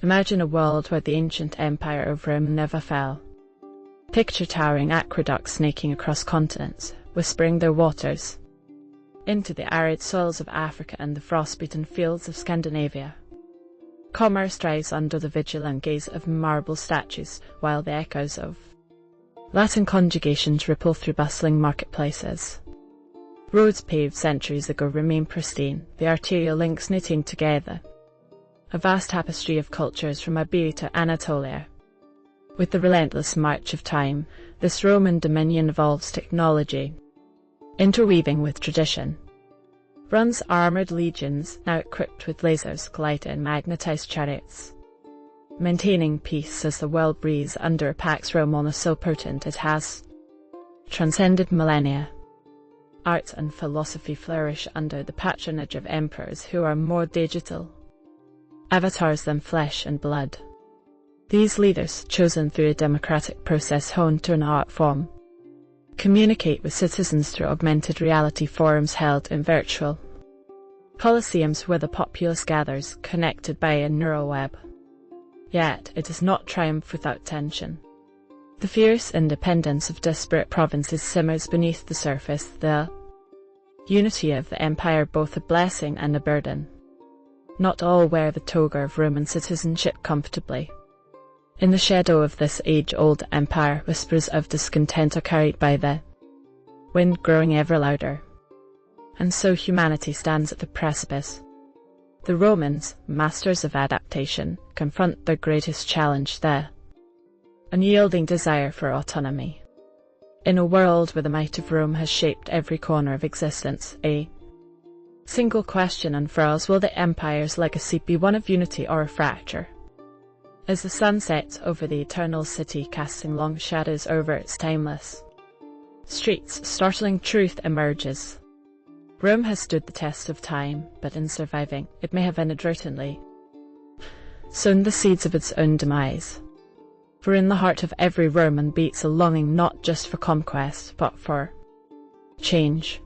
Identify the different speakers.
Speaker 1: Imagine a world where the ancient empire of Rome never fell. Picture towering aqueducts snaking across continents, whispering their waters into the arid soils of Africa and the frostbitten fields of Scandinavia. Commerce thrives under the vigilant gaze of marble statues, while the echoes of Latin conjugations ripple through bustling marketplaces. Roads paved centuries ago remain pristine, the arterial links knitting together a vast tapestry of cultures from Iberia to Anatolia. With the relentless march of time, this Roman dominion evolves technology, interweaving with tradition. Runs armoured legions, now equipped with lasers, glide in magnetized chariots, maintaining peace as the world breathes under a Pax Romana so potent it has transcended millennia. Art and philosophy flourish under the patronage of emperors who are more digital avatars than flesh and blood. These leaders, chosen through a democratic process honed to an art form, communicate with citizens through augmented reality forums held in virtual colosseums where the populace gathers, connected by a neural web. Yet, it does not triumph without tension. The fierce independence of disparate provinces simmers beneath the surface, the unity of the empire both a blessing and a burden. Not all wear the toga of Roman citizenship comfortably. In the shadow of this age-old empire, whispers of discontent are carried by the wind growing ever louder. And so humanity stands at the precipice. The Romans, masters of adaptation, confront their greatest challenge, the unyielding desire for autonomy. In a world where the might of Rome has shaped every corner of existence, a single question unfurls: will the empire's legacy be one of unity or a fracture? As the sun sets over the eternal city, casting long shadows over its timeless streets, startling truth emerges. Rome has stood the test of time, but in surviving, it may have inadvertently sown the seeds of its own demise. For in the heart of every Roman beats a longing not just for conquest, but for change.